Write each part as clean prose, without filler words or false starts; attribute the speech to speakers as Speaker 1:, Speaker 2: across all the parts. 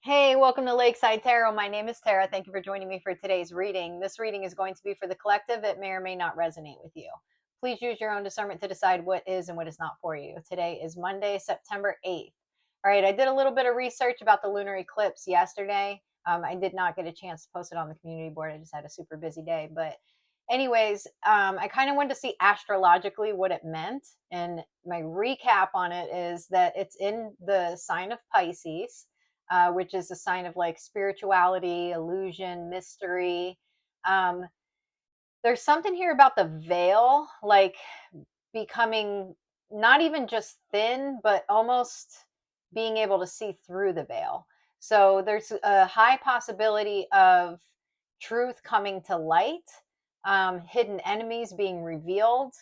Speaker 1: Hey, welcome to Lakeside Tarot. My name is Tara. Thank you for joining me for today's reading. This reading is going to be for the collective. It may or may not resonate with you. Please use your own discernment to decide what is and what is not for you. Today is Monday, September 8th. All right, I did a little bit of research about the lunar eclipse yesterday. I did not get a chance to post it on the community board. I just had a super busy day. But anyways, I kind of wanted to see astrologically what it meant. And my recap on it is that it's in the sign of Pisces, which is a sign of like spirituality, illusion, mystery. Um, there's something here about the veil, like becoming not even just thin, but almost being able to see through the veil. So there's a high possibility of truth coming to light, hidden enemies being revealed.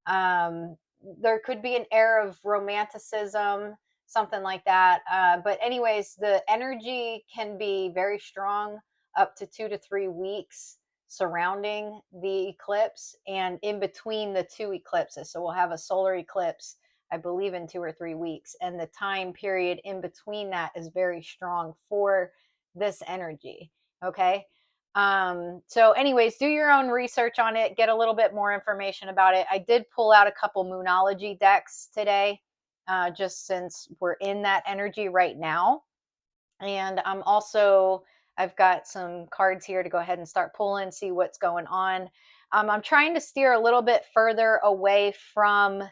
Speaker 1: Um, there could be an air of romanticism, something like that. But, anyways, the energy can be very strong up to 2 to 3 weeks surrounding the eclipse and in between the two eclipses. So, we'll have a solar eclipse, I believe, in 2 or 3 weeks. And the time period in between that is very strong for this energy. Okay. So anyways, do your own research on it, get a little bit more information about it. I did pull out a couple Moonology decks today, just since we're in that energy right now. And I've got some cards here to go ahead and start pulling, see what's going on. I'm trying to steer a little bit further away from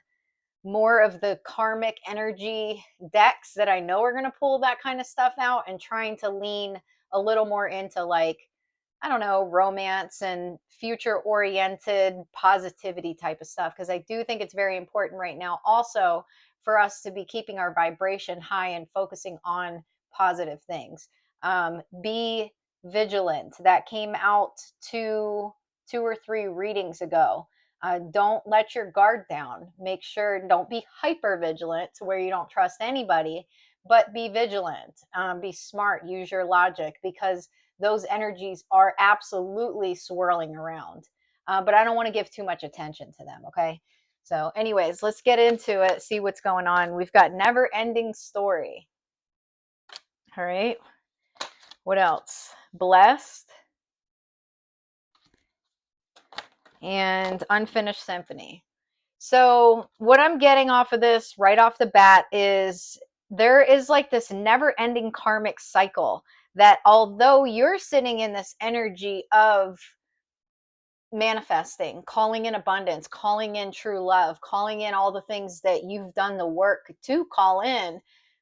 Speaker 1: more of the karmic energy decks that I know are going to pull that kind of stuff out, and trying to lean a little more into, like, I don't know, romance and future oriented positivity type of stuff. Because I do think it's very important right now also for us to be keeping our vibration high and focusing on positive things. Be vigilant. That came out two or three readings ago. Don't let your guard down. Make sure, don't be hyper vigilant to where you don't trust anybody, but be vigilant. Be smart. Use your logic, because those energies are absolutely swirling around. But I don't want to give too much attention to them, okay? So, anyways, let's get into it, see what's going on. We've got Never Ending Story. All right. What else? Blessed and Unfinished Symphony. So, what I'm getting off of this right off the bat is there is like this never ending karmic cycle that, although you're sitting in this energy of manifesting, calling in abundance, calling in true love, calling in all the things that you've done the work to call in,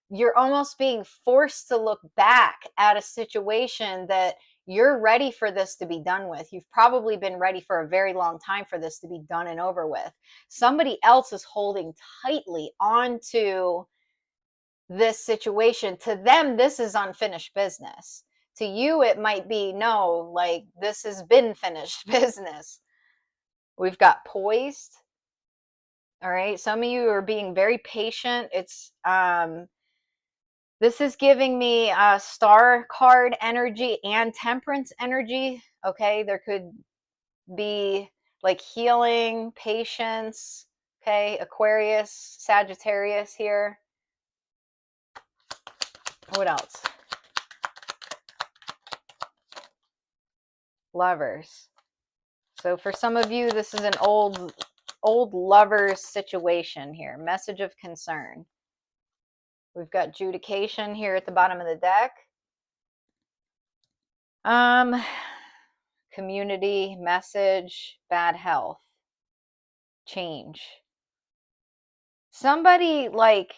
Speaker 1: you're almost being forced to look back at a situation that you're ready for this to be done with. You've probably been ready for a very long time for this to be done and over with. Somebody else is holding tightly onto this situation. To them, this is unfinished business. To you, it might be, no, like, this has been finished business. We've got poised. All right. Some of you are being very patient. This is giving me star card energy and temperance energy. Okay. There could be like healing, patience. Okay. Aquarius, Sagittarius here. What else? Lovers. So for some of you, this is an old lovers situation here. Message of concern. We've got Judication here at the bottom of the deck. Community, message, bad health, change. Somebody, like,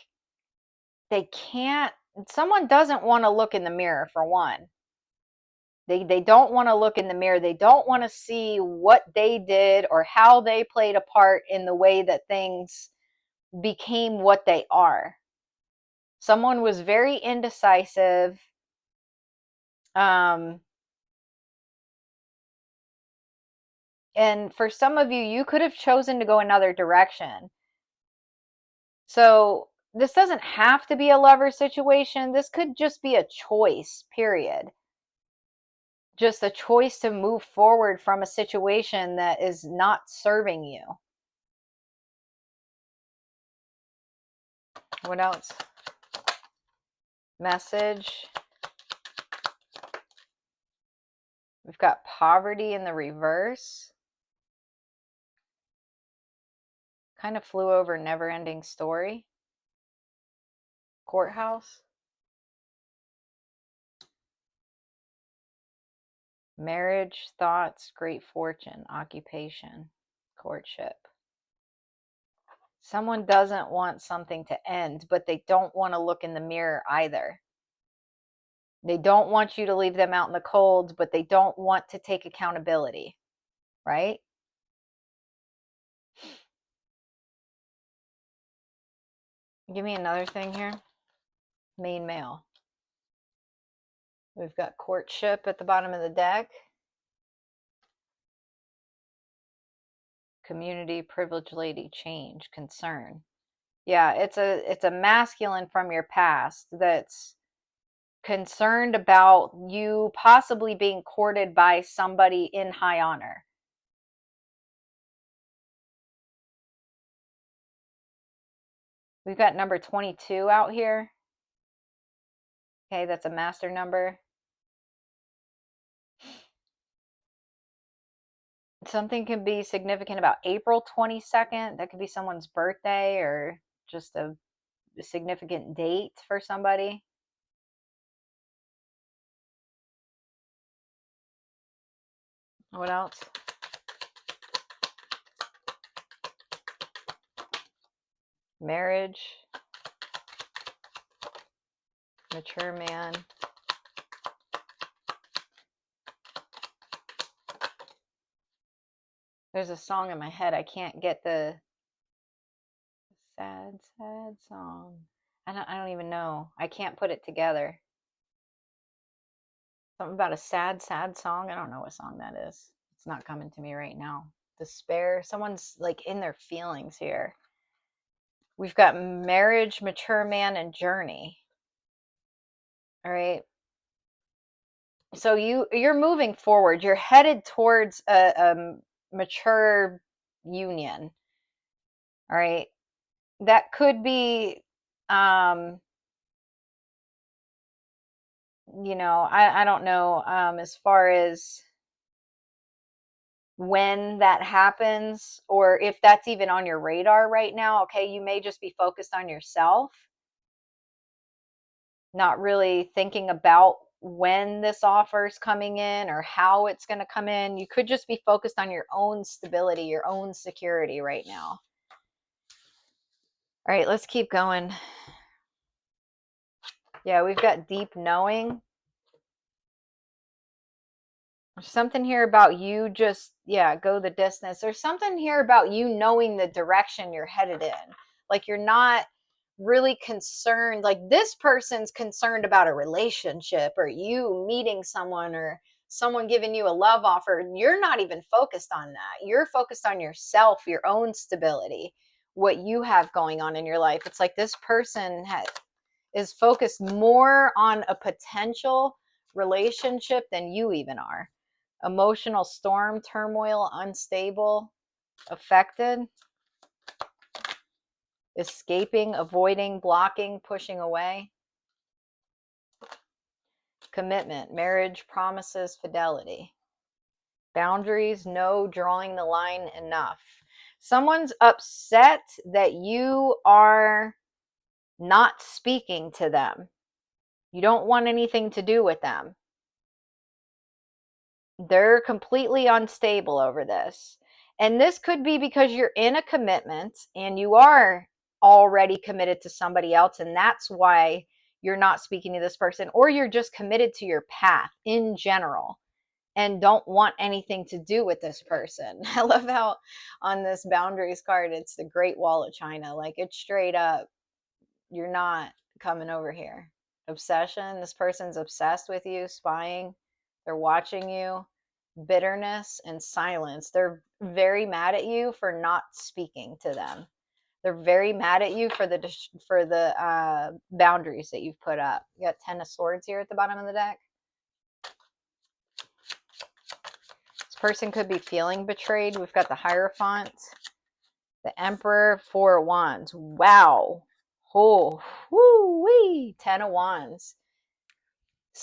Speaker 1: someone doesn't want to look in the mirror, for one. They don't want to look in the mirror. They don't want to see what they did or how they played a part in the way that things became what they are. Someone was very indecisive. And for some of you, you could have chosen to go another direction. So this doesn't have to be a lover situation. This could just be a choice, period. Just a choice to move forward from a situation that is not serving you. What else? Message, We've got poverty in the reverse. Kind of flew over never-ending story. Courthouse. Marriage, thoughts, great fortune, occupation, courtship. Someone doesn't want something to end, but they don't want to look in the mirror either. They don't want you to leave them out in the cold, but they don't want to take accountability, right? Give me another thing here. Main male. We've got courtship at the bottom of the deck. Community, privileged lady, change, concern. Yeah, it's a masculine from your past that's concerned about you possibly being courted by somebody in high honor. We've got number 22 out here. Okay, that's a master number. Something can be significant about April 22nd. That could be someone's birthday or just a significant date for somebody. What else? Marriage. Mature man. There's a song in my head. I can't get the sad song. I don't even know. I can't put it together. Something about a sad song. I don't know what song that is. It's not coming to me right now. Despair. Someone's like in their feelings here. We've got marriage, mature man, and journey. All right. So you're moving forward. You're headed towards a mature union. All right. That could be I don't know as far as when that happens or if that's even on your radar right now. Okay, you may just be focused on yourself, not really thinking about when this offer is coming in or how it's going to come in. You could just be focused on your own stability, your own security right now. All right, let's keep going. Yeah, we've got deep knowing. There's something here about you just, go the distance. There's something here about you knowing the direction you're headed in. Like you're not really concerned, like this person's concerned about a relationship or you meeting someone or someone giving you a love offer. You're not even focused on that. You're focused on yourself, your own stability, what you have going on in your life. It's like this person is focused more on a potential relationship than you even are. Emotional storm, turmoil, unstable, affected, escaping, avoiding, blocking, pushing away. Commitment, marriage, promises, fidelity. Boundaries, no, drawing the line, enough. Someone's upset that you are not speaking to them. You don't want anything to do with them. They're completely unstable over this. And this could be because you're in a commitment and you are already committed to somebody else. And that's why you're not speaking to this person, or you're just committed to your path in general and don't want anything to do with this person. I love how on this boundaries card, it's the Great Wall of China. Like it's straight up, you're not coming over here. Obsession, this person's obsessed with you, spying, they're watching you. Bitterness and silence. They're very mad at you for not speaking to them. They're very mad at you for the boundaries that you've put up. You got 10 of Swords here at the bottom of the deck. This person could be feeling betrayed. We've got the Hierophant, the Emperor, 4 of Wands. Wow. Oh, woo-wee. 10 of Wands.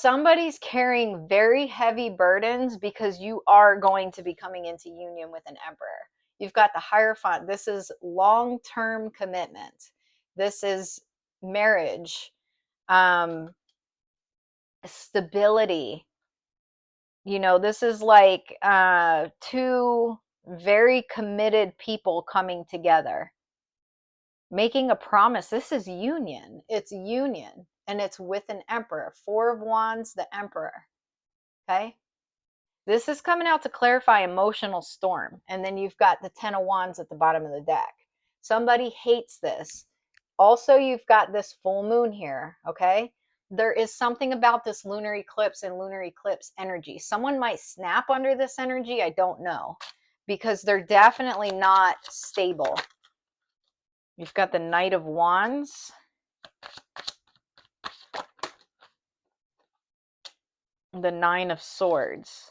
Speaker 1: somebody's carrying very heavy burdens because you are going to be coming into union with an emperor. You've got the Hierophant. This is long-term commitment. This is marriage, stability. You know, this is like two very committed people coming together, making a promise. This is union. It's union, and it's with an emperor. Four of Wands, the emperor. Okay. This is coming out to clarify emotional storm. And then you've got the 10 of Wands at the bottom of the deck. Somebody hates this. Also, you've got this full moon here. Okay. There is something about this lunar eclipse and lunar eclipse energy. Someone might snap under this energy. I don't know, because they're definitely not stable. You've got the Knight of Wands. The Nine of Swords.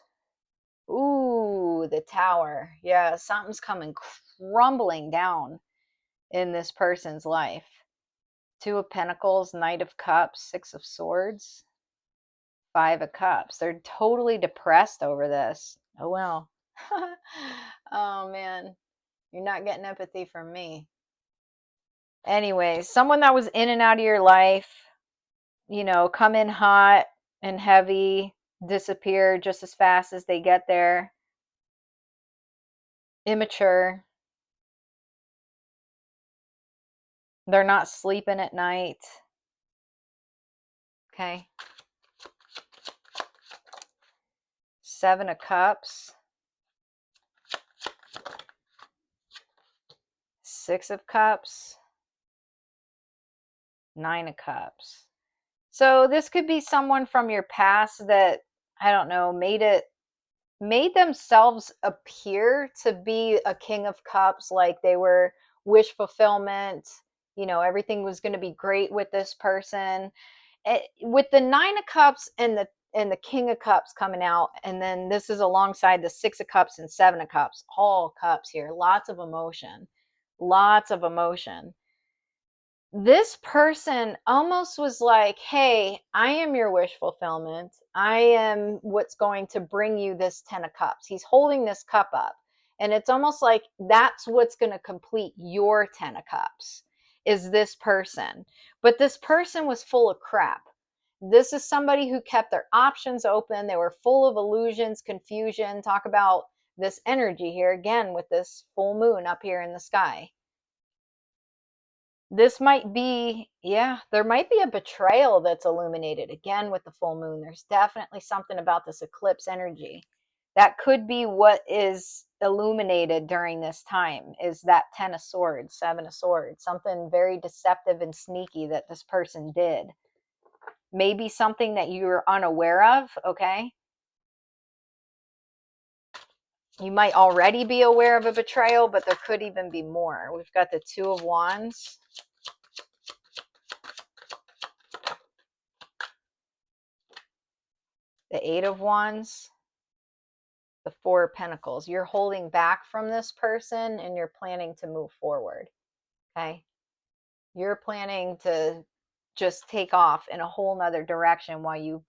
Speaker 1: Ooh, the Tower. Yeah, something's coming crumbling down in this person's life. Two of Pentacles, Knight of Cups, Six of Swords, Five of Cups. They're totally depressed over this. Oh, well. Oh, man. You're not getting empathy from me. Anyways, someone that was in and out of your life, you know, come in hot and heavy, disappear just as fast as they get there. Immature. They're not sleeping at night. Okay. Seven of Cups. Six of Cups. Nine of Cups. So this could be someone from your past that, I don't know, made themselves appear to be a King of Cups, like they were wish fulfillment, you know, everything was going to be great with this person. With the Nine of Cups and the King of Cups coming out, and then this is alongside the Six of Cups and Seven of Cups, all cups here, lots of emotion, lots of emotion. This person almost was like, hey, I am your wish fulfillment. I am what's going to bring you this 10 of Cups. He's holding this cup up. And it's almost like that's what's going to complete your 10 of Cups, is this person. But this person was full of crap. This is somebody who kept their options open. They were full of illusions, confusion. Talk about this energy here again with this full moon up here in the sky. This might be, yeah, there might be a betrayal that's illuminated again with the full moon. There's definitely something about this eclipse energy that could be what is illuminated during this time, is that 10 of Swords, Seven of Swords, something very deceptive and sneaky that this person did. Maybe something that you're unaware of. Okay. You might already be aware of a betrayal, but there could even be more. We've got the Two of Wands. The Eight of Wands. The Four of Pentacles. You're holding back from this person and you're planning to move forward. Okay. You're planning to just take off in a whole nother direction while you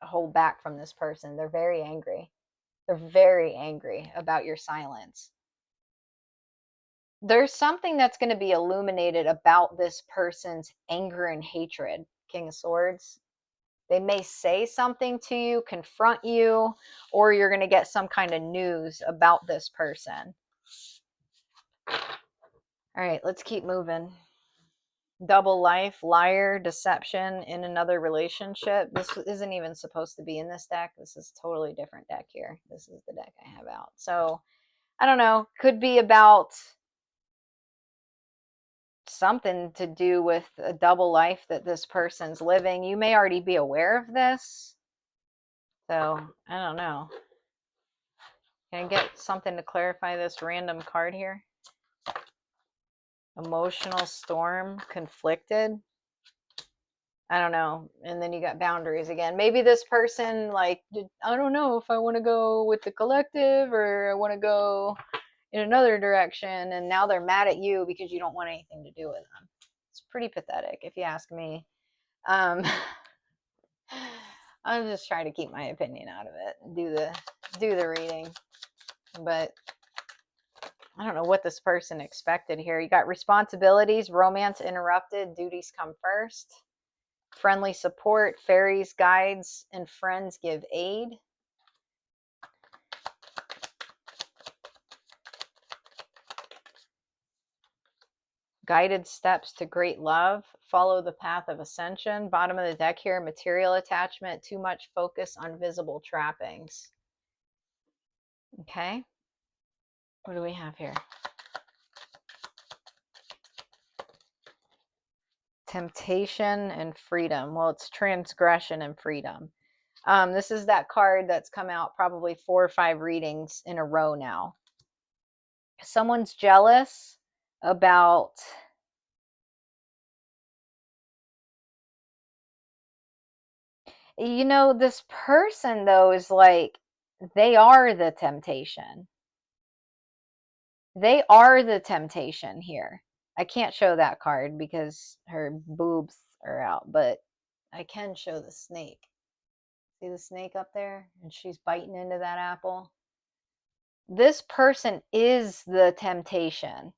Speaker 1: hold back from this person. They're very angry. They're very angry about your silence. There's something that's going to be illuminated about this person's anger and hatred. King of Swords. They may say something to you, confront you, or you're going to get some kind of news about this person. All right, let's keep moving. Double life, liar, deception in another relationship. This isn't even supposed to be in this deck. This is a totally different deck here. This is the deck I have out. So, I don't know. Could be about something to do with a double life that this person's living. You may already be aware of this. So, I don't know. Can I get something to clarify this random card here? Emotional storm, conflicted. I don't know. And then you got boundaries again. Maybe this person, like, I don't know if I want to go with the collective or I want to go in another direction. And now they're mad at you because you don't want anything to do with them. It's pretty pathetic if you ask me. I'll just try to keep my opinion out of it and do the reading. But I don't know what this person expected here. You got responsibilities, romance interrupted, duties come first. Friendly support, fairies, guides, and friends give aid. Guided steps to great love, follow the path of ascension. Bottom of the deck here, material attachment, too much focus on visible trappings. Okay, what do we have here? Temptation and freedom. Well, it's transgression and freedom. This is that card that's come out probably 4 or 5 readings in a row now. Someone's jealous about this person though is like they are the temptation. They are the temptation here. I can't show that card because her boobs are out, but I can show the snake. See the snake up there? And she's biting into that apple. This person is the temptation,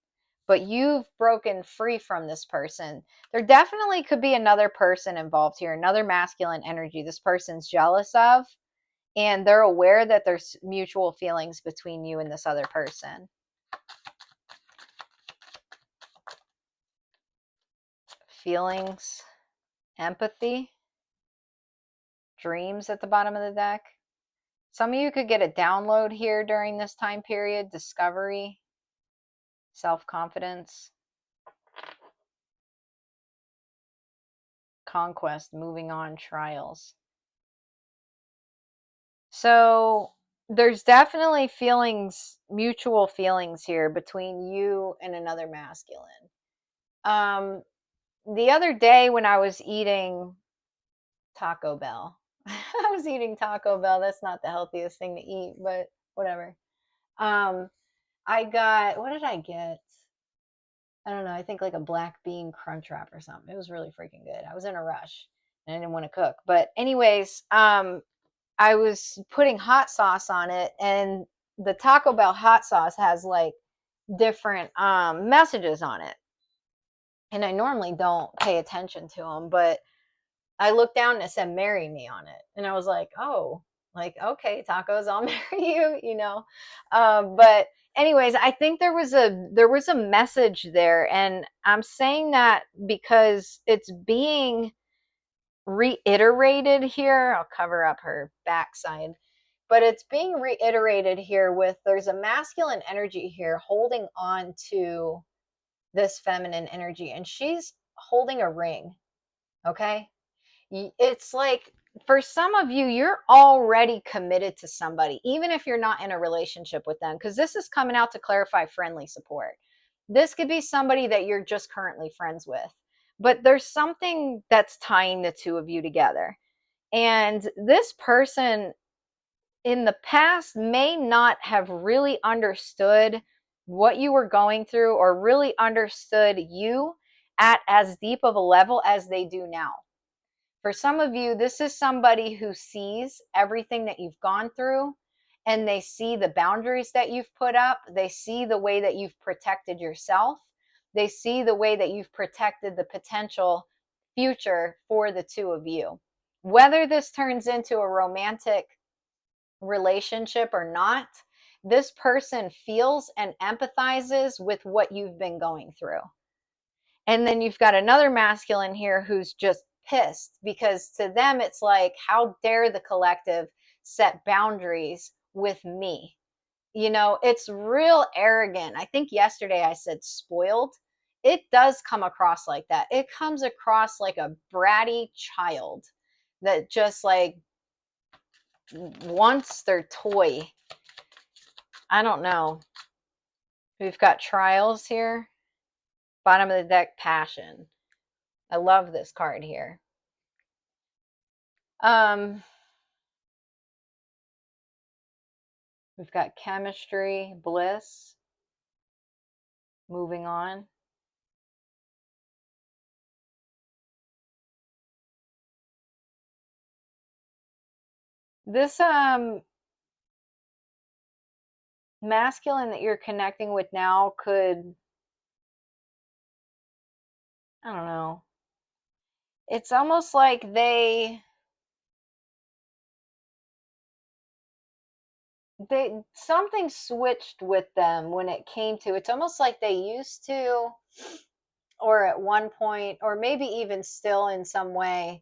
Speaker 1: but you've broken free from this person. There definitely could be another person involved here, another masculine energy this person's jealous of, and they're aware that there's mutual feelings between you and this other person. Feelings, empathy, dreams at the bottom of the deck. Some of you could get a download here during this time period, discovery, self-confidence, conquest, moving on, trials. So there's definitely feelings, mutual feelings here between you and another masculine. The other day when I was eating Taco Bell, I was eating Taco Bell. That's not the healthiest thing to eat, but whatever. I got, what did I get? I don't know. I think like a black bean crunch wrap or something. It was really freaking good. I was in a rush and I didn't want to cook. But anyways, I was putting hot sauce on it, and the Taco Bell hot sauce has like different messages on it. And I normally don't pay attention to them, but I looked down and it said "marry me" on it, and I was like, "Oh, like okay, tacos, I'll marry you," But anyways, I think there was a message there, and I'm saying that because it's being reiterated here. I'll cover up her backside, but it's being reiterated here with there's a masculine energy here holding on to this feminine energy, and she's holding a ring. Okay, it's like for some of you, you're already committed to somebody, even if you're not in a relationship with them, because this is coming out to clarify friendly support. This could be somebody that you're just currently friends with, but there's something that's tying the two of you together. And this person in the past may not have really understood what you were going through or really understood you at as deep of a level as they do now. For some of you, this is somebody who sees everything that you've gone through, and they see the boundaries that you've put up. They see the way that you've protected yourself. They see the way that you've protected the potential future for the two of you. Whether this turns into a romantic relationship or not, this person feels and empathizes with what you've been going through. And then you've got another masculine here who's just pissed because to them it's like, how dare the collective set boundaries with me? It's real arrogant. I think yesterday I said spoiled. It does come across like that. It comes across like a bratty child that just like wants their toy. I don't know. We've got trials here. Bottom of the deck, passion. I love this card here. We've got chemistry, bliss, moving on. This masculine that you're connecting with now could, I don't know. It's almost like they something switched with them when it came to, it's almost like they used to, or at one point, or maybe even still in some way,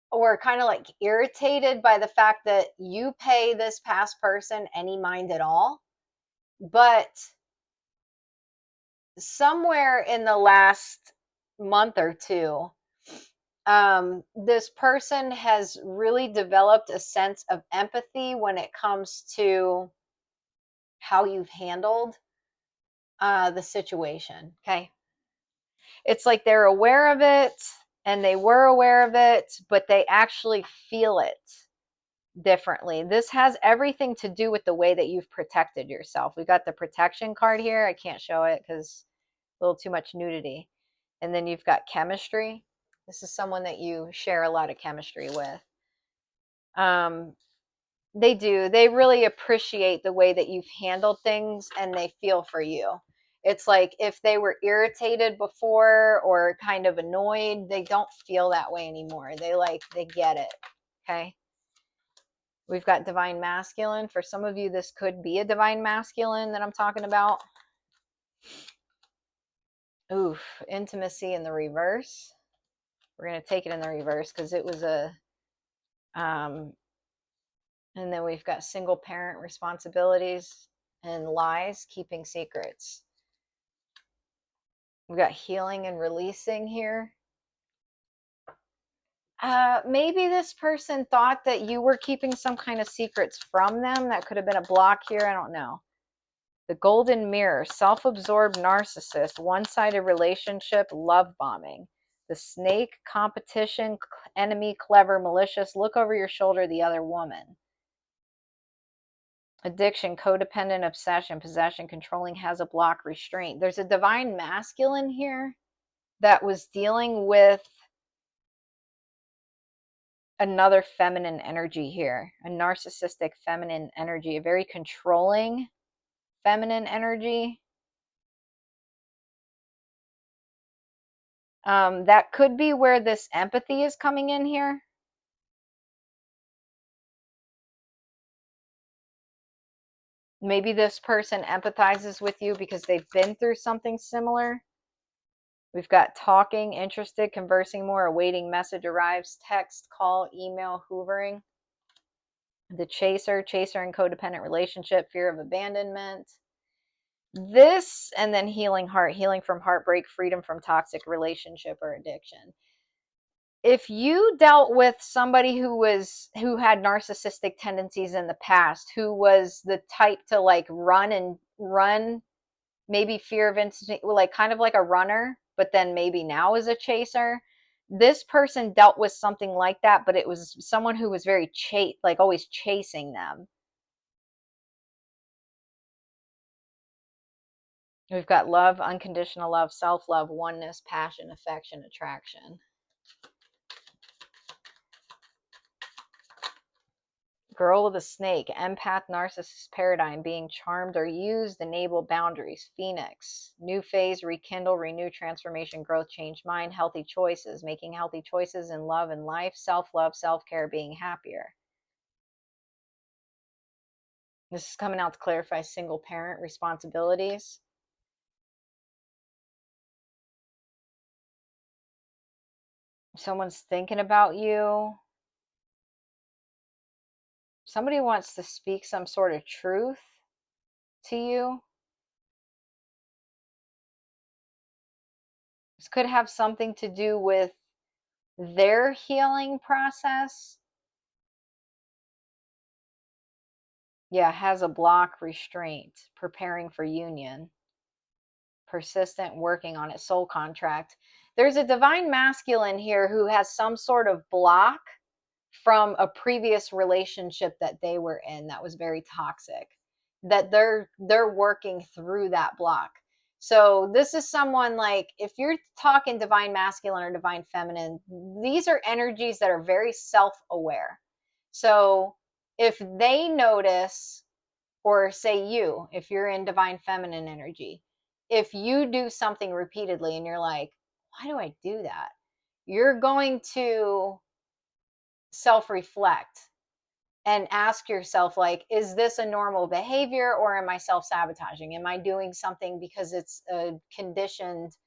Speaker 1: or kind of like irritated by the fact that you pay this past person any mind at all. But somewhere in the last month or two, this person has really developed a sense of empathy when it comes to how you've handled the situation. Okay. It's like they're aware of it and they were aware of it, but they actually feel it differently. This has everything to do with the way that you've protected yourself. We got the protection card here. I can't show it because a little too much nudity. And then you've got chemistry. This is someone that you share a lot of chemistry with. Um, they do. They really appreciate the way that you've handled things and they feel for you. It's like if they were irritated before or kind of annoyed, they don't feel that way anymore. They get it. Okay. We've got divine masculine. For some of you, this could be a divine masculine that I'm talking about. Oof, intimacy in the reverse. We're going to take it in the reverse because it was and then we've got single parent responsibilities and lies, keeping secrets. We've got healing and releasing here. Maybe this person thought that you were keeping some kind of secrets from them. That could have been a block here. I don't know. The golden mirror, self-absorbed narcissist, one-sided relationship, love bombing. The snake, competition, enemy, clever, malicious, look over your shoulder, the other woman. Addiction, codependent, obsession, possession, controlling, has a block, restraint. There's a divine masculine here that was dealing with another feminine energy here, a narcissistic feminine energy, a very controlling feminine energy. That could be where this empathy is coming in here. Maybe this person empathizes with you because they've been through something similar. We've got talking, interested, conversing more, awaiting message arrives, text, call, email, hoovering. The chaser and codependent relationship, fear of abandonment. This, and then healing heart, healing from heartbreak, freedom from toxic relationship or addiction. If you dealt with somebody who had narcissistic tendencies in the past, who was the type to like run, maybe fear of intimacy, like kind of like a runner, but then maybe now is a chaser. This person dealt with something like that, but it was someone who was very like always chasing them. We've got love, unconditional love, self-love, oneness, passion, affection, attraction. Girl with a snake, empath, narcissist paradigm, being charmed or used, enable boundaries, phoenix, new phase, rekindle, renew, transformation, growth, change mind, healthy choices, making healthy choices in love and life, self-love, self-care, being happier. This is coming out to clarify single parent responsibilities. Someone's thinking about you. Somebody wants to speak some sort of truth to you. This could have something to do with their healing process. Yeah, has a block, restraint, preparing for union, persistent, working on it, soul contract. There's a divine masculine here who has some sort of block from a previous relationship that they were in that was very toxic, that they're working through that block. So this is someone, like, if you're talking divine masculine or divine feminine, these are energies that are very self-aware. So if they notice, or say you, if you're in divine feminine energy, if you do something repeatedly and you're like, why do I do that? You're going to self-reflect and ask yourself, like, is this a normal behavior, or am I self-sabotaging? Am I doing something because it's a conditioned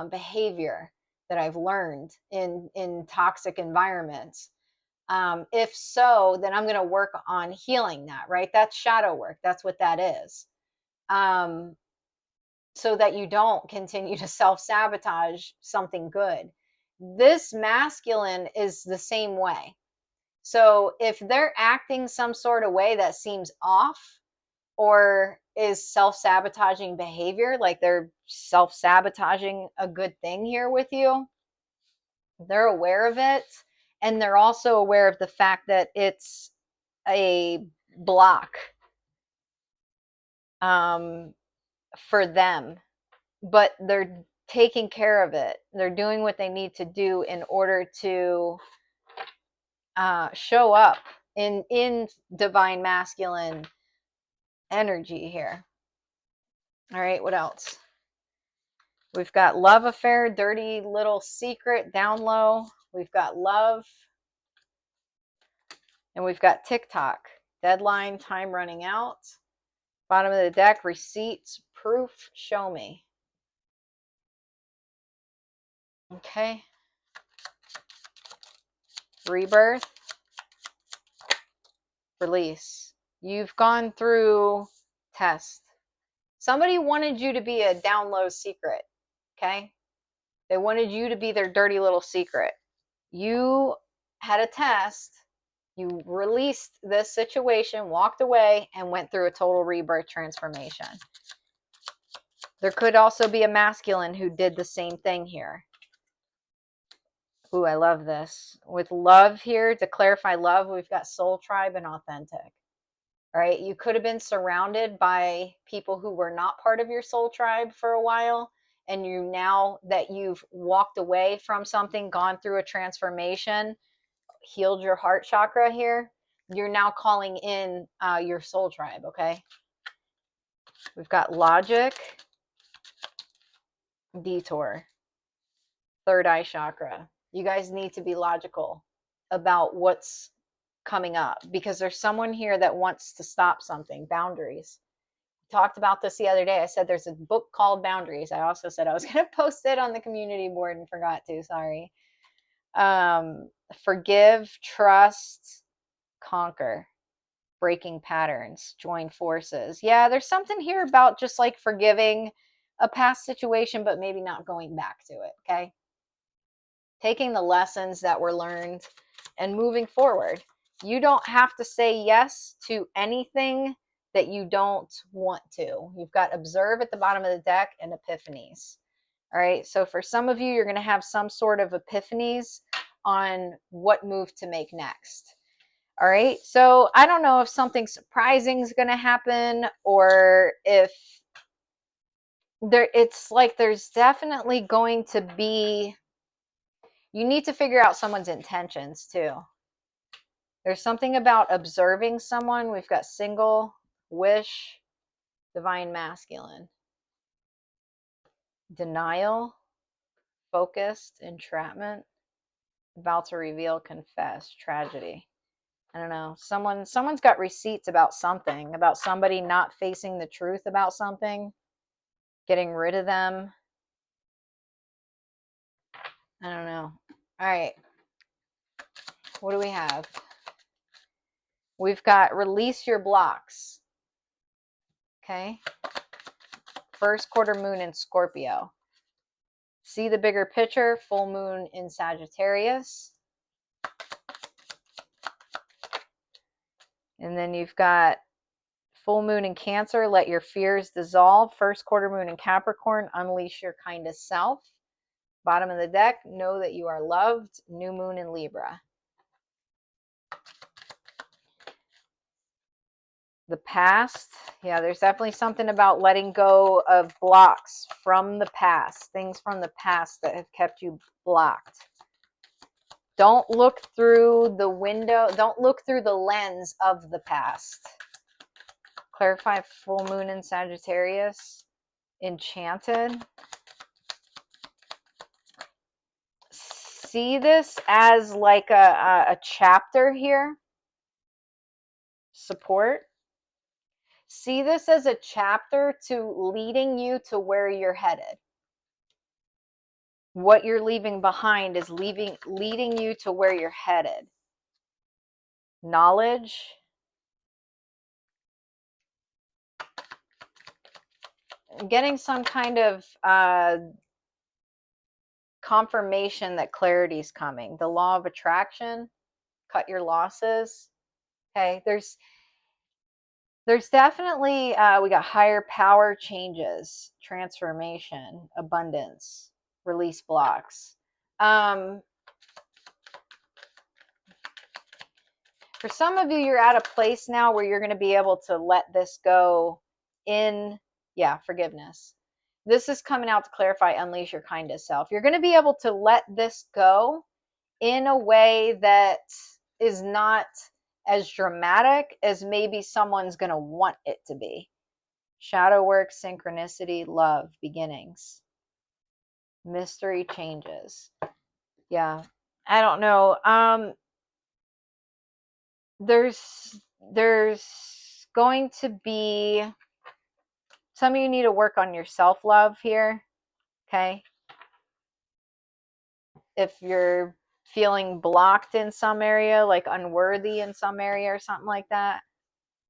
Speaker 1: behavior that I've learned in toxic environments? If so, then I'm going to work on healing that, right? That's shadow work. That's what that is. So that you don't continue to self-sabotage something good. This masculine is the same way. So if they're acting some sort of way that seems off or is self-sabotaging behavior, like they're self-sabotaging a good thing here with you, they're aware of it. And they're also aware of the fact that it's a block for them, but they're taking care of it. They're doing what they need to do in order to show up in divine masculine energy here. All right, what else? We've got love affair, dirty little secret, down low. We've got love. And we've got TikTok, deadline, time running out. Bottom of the deck, receipts, proof, show me. Okay. Rebirth, release. You've gone through test. Somebody wanted you to be a down low secret, okay? They wanted you to be their dirty little secret. You had a test. You released this situation, walked away, and went through a total rebirth transformation. There could also be a masculine who did the same thing here. Ooh, I love this. With love here, to clarify love, we've got soul tribe and authentic. All right, you could have been surrounded by people who were not part of your soul tribe for a while, and you, now that you've walked away from something, gone through a transformation, healed your heart chakra here, you're now calling in your soul tribe, okay? We've got logic, detour, third eye chakra. You guys need to be logical about what's coming up, because there's someone here that wants to stop something. Boundaries. Talked about this the other day. I said there's a book called Boundaries. I also said I was going to post it on the community board and forgot to. Sorry. Forgive, trust, conquer, breaking patterns, join forces. Yeah, there's something here about just like forgiving a past situation, but maybe not going back to it. Okay. Taking the lessons that were learned and moving forward. You don't have to say yes to anything that you don't want to. You've got observe at the bottom of the deck and epiphanies. All right. So for some of you, you're going to have some sort of epiphanies on what move to make next. All right. So I don't know if something surprising is going to happen, or if it's like there's definitely going to be, you need to figure out someone's intentions too. There's something about observing someone. We've got single, wish, divine masculine, denial, focused, entrapment, about to reveal, confess, tragedy. I don't know. Someone's got receipts about something, about somebody not facing the truth about something, getting rid of them. I don't know. All right. What do we have? We've got release your blocks. Okay. First quarter moon in Scorpio. See the bigger picture, full moon in Sagittarius. And then you've got full moon in Cancer, let your fears dissolve. First quarter moon in Capricorn, unleash your kindest self. Bottom of the deck, know that you are loved. New moon in Libra. The past, yeah, there's definitely something about letting go of blocks from the past, things from the past that have kept you blocked. Don't look through the window. Don't look through the lens of the past. Clarify full moon in Sagittarius. Enchanted. See this as like a chapter here. Support. See this as a chapter to leading you to where you're headed. What you're leaving behind is leading you to where you're headed. Knowledge. Getting some kind of confirmation that clarity is coming. The law of attraction. Cut your losses. Okay, there's definitely we got higher power changes, transformation, abundance, release blocks. For some of you, you're at a place now where you're going to be able to let this go in, forgiveness. This is coming out to clarify, unleash your kindest self. You're going to be able to let this go in a way that is not as dramatic as maybe someone's going to want it to be. Shadow work, synchronicity, love, beginnings. Mystery changes. Yeah. I don't know. There's going to be, some of you need to work on your self-love here. Okay. If you're feeling blocked in some area, like unworthy in some area or something like that,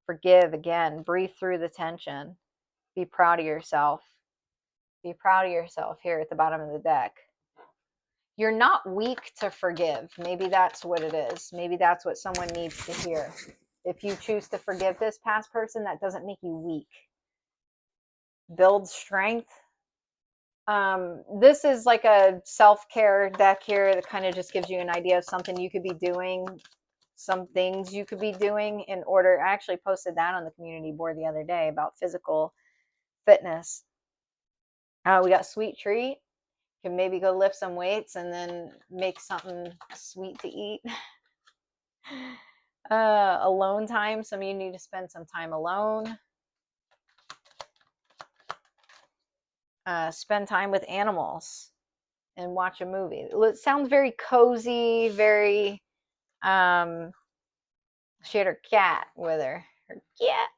Speaker 1: forgive again. Breathe through the tension. Be proud of yourself. Be proud of yourself here at the bottom of the deck. You're not weak to forgive. Maybe that's what it is. Maybe that's what someone needs to hear. If you choose to forgive this past person, that doesn't make you weak. Build strength. This is like a self-care deck here that kind of just gives you an idea of something you could be doing, some things you could be doing in order. I actually posted that on the community board the other day about physical fitness. We got sweet treat. You can maybe go lift some weights and then make something sweet to eat. Alone time. Some of you need to spend some time alone. Spend time with animals and watch a movie. It sounds very cozy, very she had her cat with her cat.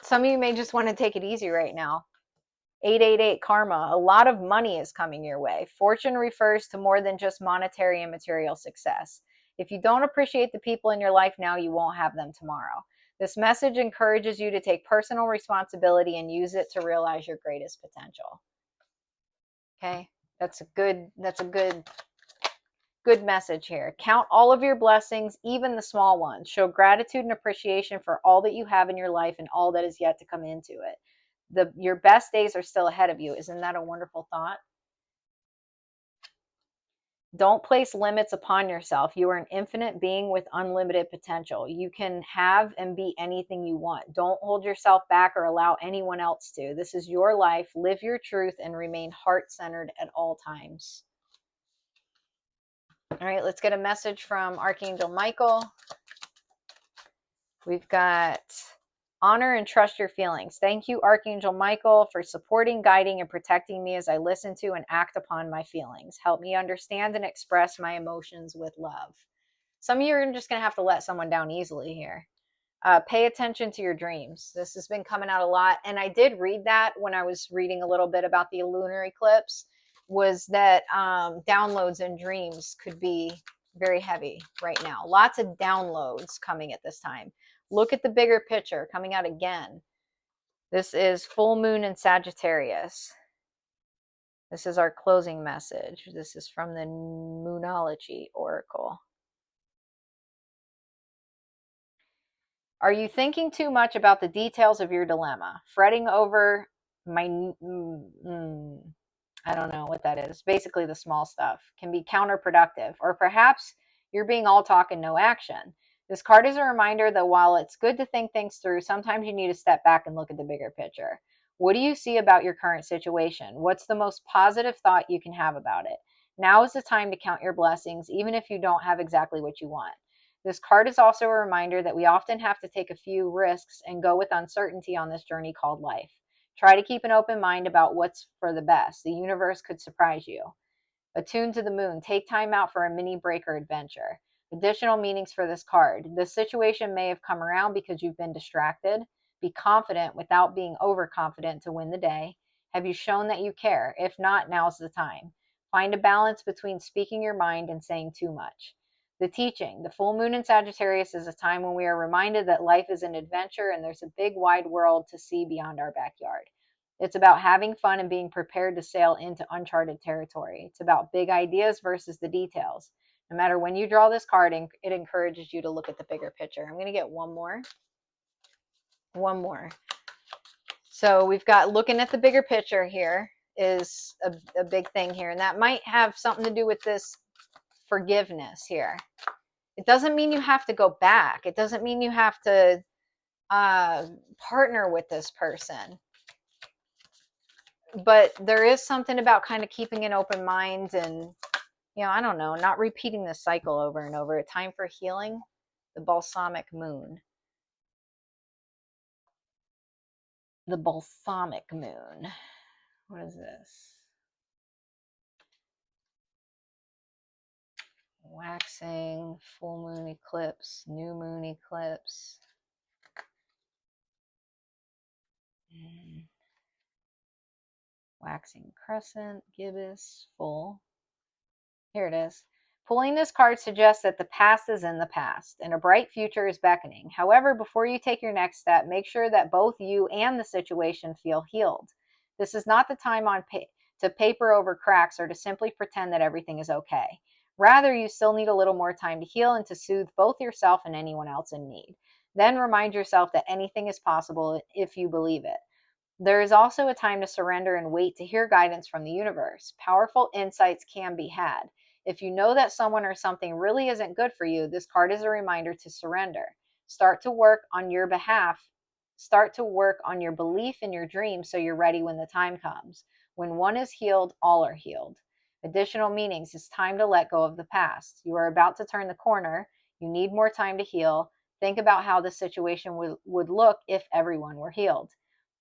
Speaker 1: Some of you may just want to take it easy right now. 888 karma. A lot of money is coming your way. Fortune refers to more than just monetary and material success. If you don't appreciate the people in your life now, you won't have them tomorrow. This message encourages you to take personal responsibility and use it to realize your greatest potential. Okay? That's a good message here. Count all of your blessings, even the small ones. Show gratitude and appreciation for all that you have in your life and all that is yet to come into it. Your best days are still ahead of you. Isn't that a wonderful thought? Don't place limits upon yourself. You are an infinite being with unlimited potential. You can have and be anything you want. Don't hold yourself back or allow anyone else to. This is your life. Live your truth and remain heart-centered at all times. All right, let's get a message from Archangel Michael. We've got honor and trust your feelings. Thank you, Archangel Michael, for supporting, guiding, and protecting me as I listen to and act upon my feelings. Help me understand and express my emotions with love. Some of you are just going to have to let someone down easily here. Pay attention to your dreams. This has been coming out a lot. And I did read that when I was reading a little bit about the lunar eclipse, was that downloads and dreams could be very heavy right now. Lots of downloads coming at this time. Look at the bigger picture coming out again. This is full moon in Sagittarius. This is our closing message. This is from the Moonology Oracle. Are you thinking too much about the details of your dilemma? Fretting over I don't know what that is. Basically the small stuff can be counterproductive. Or perhaps you're being all talk and no action. This card is a reminder that while it's good to think things through, sometimes you need to step back and look at the bigger picture. What do you see about your current situation? What's the most positive thought you can have about it? Now is the time to count your blessings, even if you don't have exactly what you want. This card is also a reminder that we often have to take a few risks and go with uncertainty on this journey called life. Try to keep an open mind about what's for the best. The universe could surprise you. Attuned to the moon, take time out for a mini break or adventure. Additional meanings for this card. The situation may have come around because you've been distracted. Be confident without being overconfident to win the day. Have you shown that you care? If not, now's the time. Find a balance between speaking your mind and saying too much. The teaching. The full moon in Sagittarius is a time when we are reminded that life is an adventure and there's a big wide world to see beyond our backyard. It's about having fun and being prepared to sail into uncharted territory. It's about big ideas versus the details. No matter when you draw this card, it encourages you to look at the bigger picture. I'm going to get one more. One more. So we've got looking at the bigger picture here is a big thing here. And that might have something to do with this forgiveness here. It doesn't mean you have to go back. It doesn't mean you have to partner with this person. But there is something about kind of keeping an open mind and, I don't know, not repeating the cycle over and over. A time for healing, the balsamic moon. The balsamic moon. What is this? Waxing, full moon eclipse, new moon eclipse. Waxing crescent, gibbous, full. Here it is. Pulling this card suggests that the past is in the past and a bright future is beckoning. However, before you take your next step, make sure that both you and the situation feel healed. This is not the time to paper over cracks or to simply pretend that everything is okay. Rather, you still need a little more time to heal and to soothe both yourself and anyone else in need. Then remind yourself that anything is possible if you believe it. There is also a time to surrender and wait to hear guidance from the universe. Powerful insights can be had. If you know that someone or something really isn't good for you, this card is a reminder to surrender. Start to work on your behalf. Start to work on your belief in your dreams so you're ready when the time comes. When one is healed, all are healed. Additional meanings. It's time to let go of the past. You are about to turn the corner. You need more time to heal. Think about how the situation would look if everyone were healed.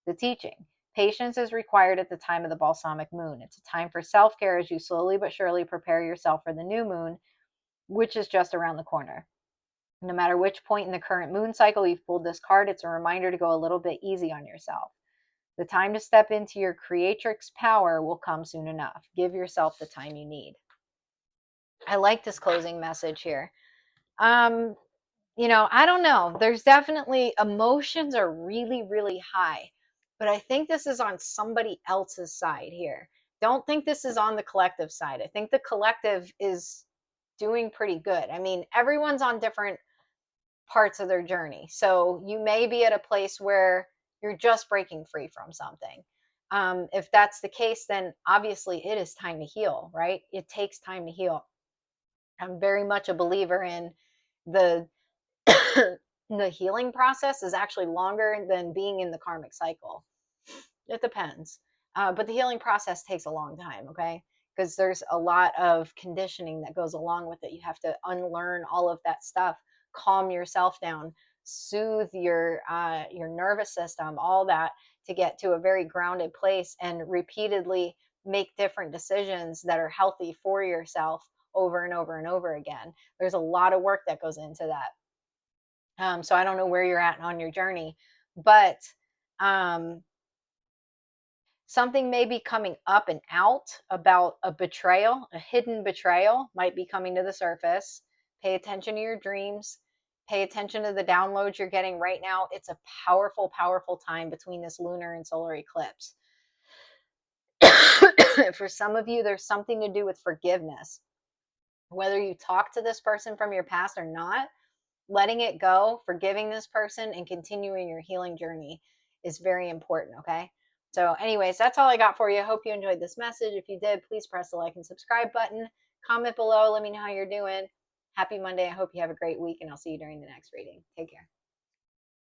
Speaker 1: The teaching. Patience is required at the time of the balsamic moon. It's a time for self-care as you slowly but surely prepare yourself for the new moon, which is just around the corner. No matter which point in the current moon cycle you've pulled this card, it's a reminder to go a little bit easy on yourself. The time to step into your creatrix power will come soon enough. Give yourself the time you need. I like this closing message here. I don't know. There's definitely emotions are really, really high. But I think this is on somebody else's side here. Don't think this is on the collective side. I think the collective is doing pretty good. I mean, everyone's on different parts of their journey. So you may be at a place where you're just breaking free from something. If that's the case, then obviously it is time to heal, right? It takes time to heal. I'm very much a believer in the the healing process is actually longer than being in the karmic cycle. It depends. But the healing process takes a long time, okay? Because there's a lot of conditioning that goes along with it. You have to unlearn all of that stuff, calm yourself down, soothe your nervous system, all that to get to a very grounded place and repeatedly make different decisions that are healthy for yourself over and over and over again. There's a lot of work that goes into that. So I don't know where you're at on your journey, but something may be coming up and out about a betrayal, a hidden betrayal might be coming to the surface. Pay attention to your dreams. Pay attention to the downloads you're getting right now. It's a powerful, powerful time between this lunar and solar eclipse. For some of you, there's something to do with forgiveness. Whether you talk to this person from your past or not, letting it go, forgiving this person, and continuing your healing journey is very important, okay? So anyways, that's all I got for you. I hope you enjoyed this message. If you did, please press the like and subscribe button. Comment below. Let me know how you're doing. Happy Monday. I hope you have a great week, and I'll see you during the next reading. Take care.